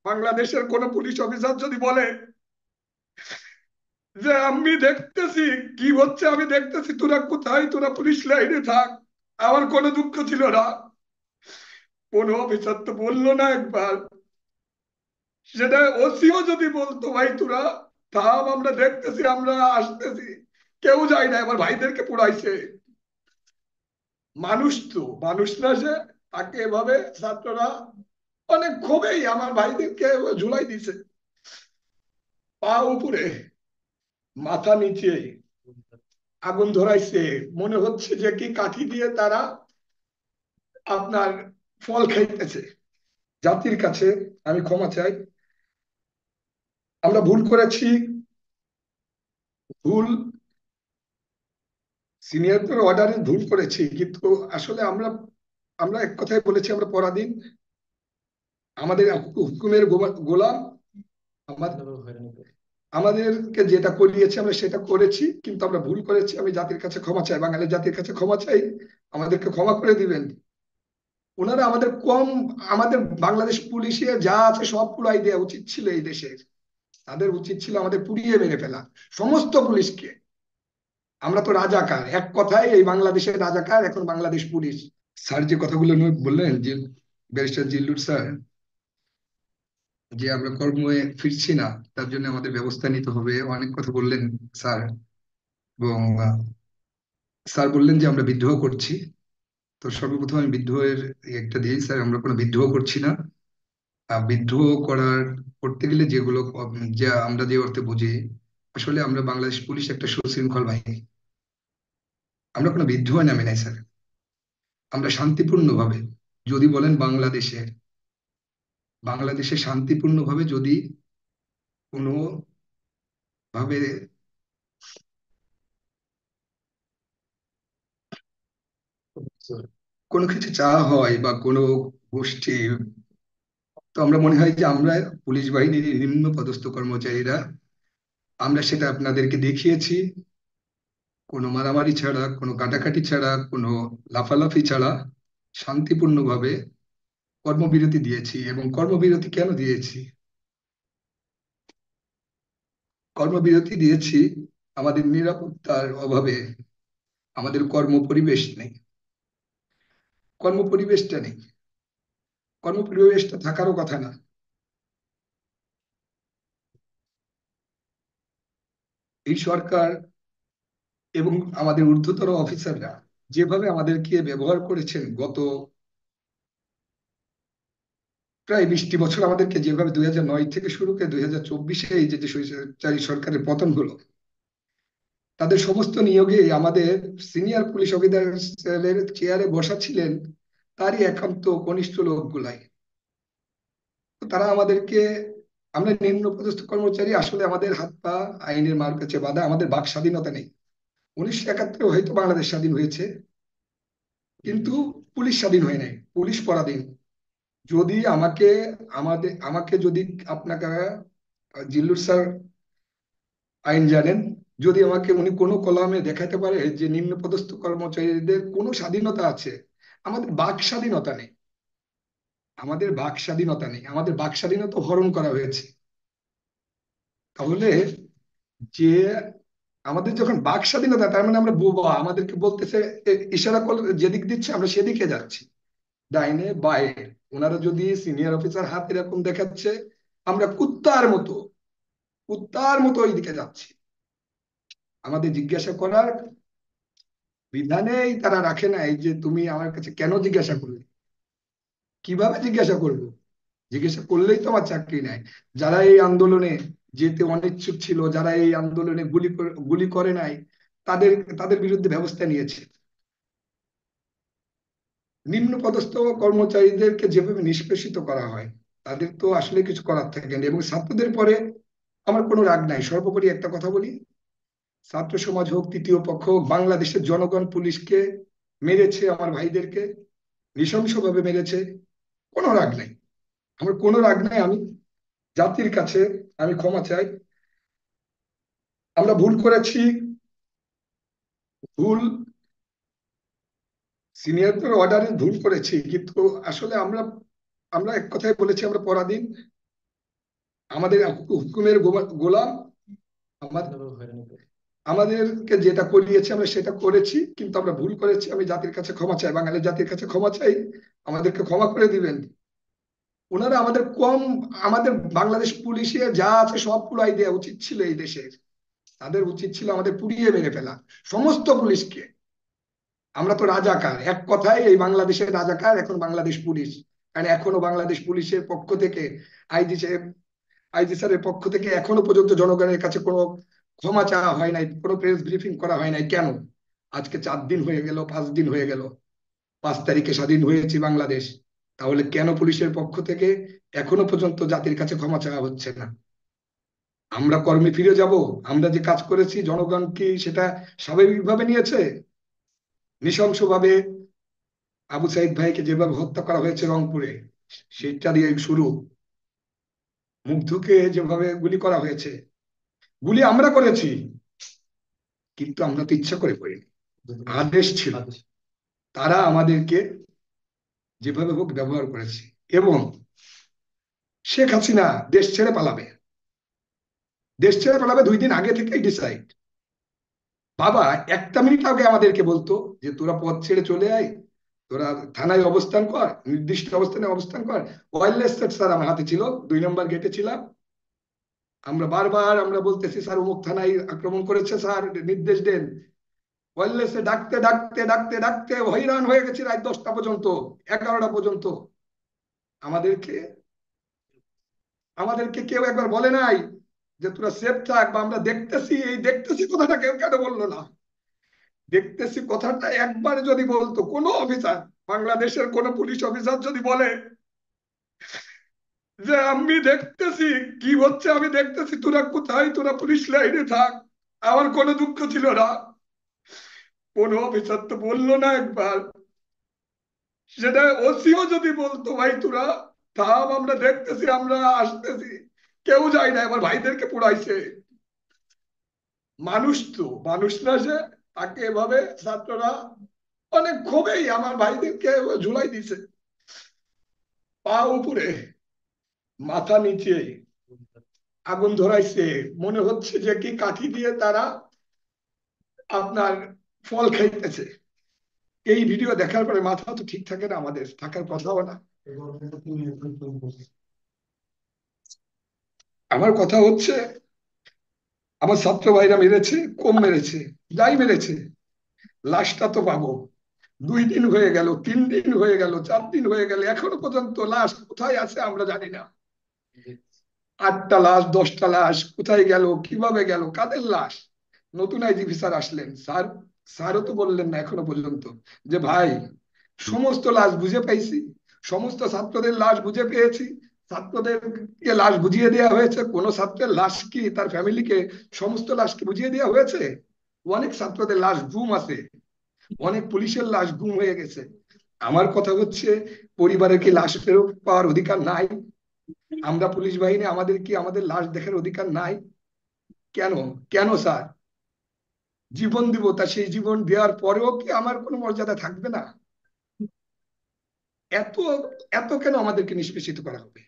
বাংলাদেশের কোন police officer যদি বলে যে আমি দেখতেছি কি হচ্ছে, আমি দেখতেছি, তোরা কোথায়, তোরা পুলিশ লাইনে থাক, আমার কোনো দুঃখ ছিল না। কোন অফিসার তো বললো না একবার। সেটা ওসিও যদি বলতো ভাই তোরা থাম, আমরা দেখতেছি, আমরা আসতেছি, কেউ যায় না, আমার ভাইদেরকে পুরাইছে। মানুষ তো মানুষ না সে? তাকে এভাবে ছাত্ররা অনেক ক্ষোভেই আমার ভাইদেরকে ঝুলাই দিছে, পা উপরে মাথা নিচে আগুন ধরাইছে। মনে হচ্ছে যে কি কাঠি দিয়ে তারা আপনার ফল খাইতেছে। জাতির কাছে আমি ক্ষমা চাই, আমরা ভুল করেছি। ভুল সিনিয়রদের অর্ডারে ভুল করেছি, কিন্তু আসলে আমরা আমরা এক কথায় বলেছি আমরা পরাধীন, আমাদের হুকুমের গোলাম। আমাদের আমাদেরকে যেটা করিয়েছে আমরা সেটা করেছি, কিন্তু আমরা ভুল করেছি। আমি জাতির কাছে ক্ষমা চাই, বাঙালি জাতির কাছে ক্ষমা চাই, আমাদেরকে ক্ষমা করে দিবেন। ওনারা আমাদের কম, আমাদের বাংলাদেশ পুলিশে যা আছে সব পুরাই দেওয়া উচিত ছিল এই দেশের। তাদের উচিত ছিল আমাদের পুড়িয়ে মেরে ফেলা সমস্ত পুলিশকে। আমরা তো রাজাকার, এক কথায় এই বাংলাদেশের রাজাকার এখন বাংলাদেশ পুলিশ। স্যার যে কথাগুলো বললেন, যে ব্যারিস্টার জিল্লুর স্যার, যে আমরা কর্মে ফিরছি না, তার জন্য আমাদের ব্যবস্থা নিতে হবে, অনেক কথা বললেন স্যার। এবং স্যার বললেন যে আমরা বিদ্রোহ করছি। তো সর্বপ্রথম আমি বিদ্রোহের একটা দিই স্যার, আমরা কোনো বিদ্রোহ করছি না। বিদ্রোহ করতে গেলে যেগুলো যে আমরা যে অর্থে বুঝি, আসলে আমরা বাংলাদেশ পুলিশ একটা সুশৃঙ্খল বাহিনী। আমরা কোনো বিদ্রোহে নামি নাই স্যার। আমরা শান্তিপূর্ণভাবে, যদি বলেন বাংলাদেশে শান্তিপূর্ণভাবে যদি কোনো ভাবে কোনো কিছু চাওয়া হয় বা কোনো গোষ্ঠী, তো আমরা মনে হয় যে আমরা পুলিশ বাহিনীর নিম্ন পদস্থ কর্মচারীরা আমরা সেটা আপনাদেরকে দেখিয়েছি। কোনো মারামারি ছাড়া, কোনো কাটাকাটি ছাড়া, কোনো লাফালাফি ছাড়া শান্তিপূর্ণভাবে কর্মবিরতি দিয়েছি। এবং কর্মবিরতি কেন দিয়েছি? কর্মবিরতি দিয়েছি আমাদের নিরাপত্তার অভাবে। আমাদের কর্ম পরিবেশ নেই, কর্ম পরিবেশটা নেই, কর্ম পরিবেশটা থাকারও কথা না। এই সরকার এবং আমাদের ঊর্ধ্বতর অফিসাররা যেভাবে আমাদেরকে ব্যবহার করেছেন গত প্রায় 20টি বছর, আমাদেরকে যেভাবে 2009 থেকে শুরু করে 2024-এ এই যে যে স্বৈরাচারী সরকারের পতন হলো, তাদের সমস্ত নিয়োগে আমাদের সিনিয়র পুলিশ অফিসারের চেয়ারে বসা ছিলেন তারই একান্ত ঘনিষ্ঠ লোকগুলাই। তো তারা আমাদেরকে, আমরা নিম্ন পদস্থ কর্মচারী, আসলে আমাদের হাত পা আইনের মার কাছে বাঁধা, আমাদের বাক স্বাধীনতা নেই। 1971 হয়তো বাংলাদেশ স্বাধীন হয়েছে, কিন্তু পুলিশ স্বাধীন হয় নাই, পুলিশ পরাধীন। যদি আমাকে যদি আপনাকে, জিল্লুর স্যার আইন জানেন, যদি আমাকে উনি কোনো কলামে দেখাতে পারে যে নিম্ন পদস্থ কর্মচারীদের কোনো স্বাধীনতা আছে, আমাদের বাক স্বাধীনতা নেই। আমাদের বাক স্বাধীনতা নেই, আমাদের বাক স্বাধীনতা হরণ করা হয়েছে। তাহলে যে আমাদের যখন বাক স্বাধীনতা, তার মানে আমরা বোবা, আমাদেরকে বলতেছে ইশারা করলে যেদিক দিচ্ছে আমরা সেদিকে যাচ্ছি, ডাইনে বায়ে। ওনারা যদি সিনিয়র অফিসার হাত এরকম দেখাচ্ছে, আমরা কুত্তার মতো ওইদিকে যাচ্ছি। আমাদের জিজ্ঞাসা করার বিধানেই তারা রাখে নাই যে তুমি আমার কাছে কেন জিজ্ঞাসা করলে, কিভাবে জিজ্ঞাসা করবো। জিজ্ঞাসা করলেই তো আমার চাকরি নাই। যারা এই আন্দোলনে যেতে অনিচ্ছুক ছিল, যারা এই আন্দোলনে গুলি করে নাই, তাদের তাদের বিরুদ্ধে ব্যবস্থা নিয়েছে। নিম্ন পদস্থ কর্মচারীদেরকে যেভাবে নিষ্পেষিত করা হয়, তাদের তো আসলে কিছু করার থাকে না। এবং ছাত্রদের পরে আমার কোনো রাগ নাই, সর্বোপরি একটা কথা বলি, ছাত্র সমাজ হোক, তৃতীয় পক্ষ হোক, বাংলাদেশের জনগণ পুলিশকে মেরেছে, আমার ভাইদেরকে নৃশংসভাবে মেরেছে, কোনো রাগ নাই, আমার কোনো রাগ নাই। আমি জাতির কাছে আমি ক্ষমা চাই, আমরা ভুল করেছি। ভুল সিনিয়রদের অর্ডারে ভুল করেছি, কিন্তু আসলে আমরা আমরা এক কথায় বলেছি আমরা পরাধীন, আমাদের হুকুমের গোলাম। আমাদেরকে যেটা করিয়েছে আমরা সেটা করেছি, কিন্তু আমরা ভুল করেছি। আমি জাতির কাছে ক্ষমা চাই, বাঙালি জাতির কাছে ক্ষমা চাই, আমাদেরকে ক্ষমা করে দিবেন। ওনারা আমাদের কম, আমাদের বাংলাদেশ পুলিশে যা আছে সব পুরাই দেওয়া উচিত ছিল এই দেশের। তাদের উচিত ছিল আমাদের পুড়িয়ে মেরে ফেলা সমস্ত পুলিশকে। আমরা তো রাজাকার, এক কথায় এই বাংলাদেশের রাজাকার এখন বাংলাদেশ পুলিশ। কারণ এখনো বাংলাদেশ পুলিশের পক্ষ থেকে আইজি সাহেব, আইজি স্যারের পক্ষ থেকে এখনো পর্যন্ত জনগণের কাছে কোনো ক্ষমা চাওয়া হয় নাই, কোনো প্রেস ব্রিফিং করা হয় নাই। কেন? আজকে 4 দিন হয়ে গেল, 5 দিন হয়ে গেল, 5 তারিখে স্বাধীন হয়েছে বাংলাদেশ। তাহলে কেন পুলিশের পক্ষ থেকে এখনো পর্যন্ত জাতির কাছে ক্ষমা চাওয়া হচ্ছে না? আমরা কর্মে ফিরে যাব? আমরা যে কাজ করেছি জনগণ কি সেটা স্বাভাবিকভাবে নিয়েছে? নৃশংসভাবে আবু সাইদ ভাইকে যেভাবে হত্যা করা হয়েছে রংপুরে, সেটা দিয়ে শুরু। মুগ্ধকে যেভাবে গুলি করা হয়েছে, গুলি আমরা করেছি, কিন্তু আমরা তো ইচ্ছা করে করিনি, আদেশ ছিল। তারা আমাদেরকে যেভাবে হোক ব্যবহার করেছে। এবং শেখ হাসিনা দেশ ছেড়ে পালাবে, দেশ ছেড়ে পালাবে 2 দিন আগে থেকেই ডিসাইড। বাবা 1টা মিনিট আগে আমাদেরকে বলতো যে তোরা পথ ছেড়ে চলে আয়, তোরা থানায় অবস্থান কর, নির্দিষ্ট অবস্থানে অবস্থান কর। ওয়্যারলেস সেট স্যার আমার হাতে ছিল, 2 নম্বর গেটে ছিলাম। আমরা বারবার আমরা বলতেছি স্যার অমুক থানায় আক্রমণ করেছে স্যার, নির্দেশ দেন। ওয়্যারলেসে ডাকতে ডাকতে ডাকতে ডাকতে হয়রান হয়ে গেছি রাত 10টা পর্যন্ত, 11টা পর্যন্ত। আমাদেরকে আমাদেরকে কেউ একবার বলে নাই যে তোরা সেফ থাক, বা আমরা দেখতেছি। এই দেখতেছি কথাটা কেউ কেন বললো না? দেখতেছি কথাটা একবার যদি বলতো কোনো অফিসার, বাংলাদেশের কোন পুলিশ অফিসার যদি বলে যে আমি দেখতেছি কি হচ্ছে, আমি দেখতেছি, তোরা কোথায়, তোরা পুলিশ লাইনে থাক, আমার কোনো দুঃখ ছিল না। কোন অফিসার তো বললো না একবার। সেটা ওসিও যদি বলতো ভাই তোরা থাম, আমরা দেখতেছি, আমরা আসতেছি, কেউ যায় না। আমার ভাইদেরকে পুড়াইছে। মানুষ তো মানুষ না সে? তাকে এভাবে ছাত্ররা অনেক ক্ষোভেই আমার ভাইদেরকে ঝুলাই দিছে, পা উপরে মাথা নিচে আগুন ধরাইছে। মনে হচ্ছে যে কি কাঠি দিয়ে তারা আপনার ফল খাইতেছে। এই ভিডিও দেখার পরে মাথা তো ঠিক থাকে না, আমাদের থাকার কথাও না। আমার কথা হচ্ছে আমার ছাত্র ভাইরা মেরেছে, কম মেরেছে, যাই মেরেছে, লাশটা তো পাবো। 2 দিন হয়ে গেল, 3 দিন হয়ে গেল, 4 দিন হয়ে গেল, এখনো পর্যন্ত লাশ কোথায় আছে আমরা জানি না। 8টা লাশ, 10টা লাশ কোথায় গেল, কিভাবে গেল, কাদের লাশ? নতুন আইজিপি স্যার আসলেন, স্যার স্যারও তো বললেন না এখনো পর্যন্ত যে ভাই সমস্ত লাশ বুঝে পেয়েছি, সমস্ত ছাত্রদের লাশ বুঝে পেয়েছি। ছাত্রদেরকে লাশ বুঝিয়ে দেওয়া হয়েছে, কোন ছাত্রের লাশ কি তার ফ্যামিলিকে সমস্ত লাশ কি বুঝিয়ে দেওয়া হয়েছে? অনেক ছাত্রদের লাশ গুম আছে, অনেক পুলিশের লাশ গুম হয়ে গেছে। আমার কথা হচ্ছে পরিবারের কি লাশ ফেরত পাওয়ার অধিকার নাই? আমরা পুলিশ বাহিনী, আমাদের কি আমাদের লাশ দেখার অধিকার নাই? কেন? কেন স্যার? জীবন দিব, তা সেই জীবন দেওয়ার পরেও কি আমার কোনো মর্যাদা থাকবে না? এত এত কেন আমাদেরকে নিষ্পেষিত করা হবে?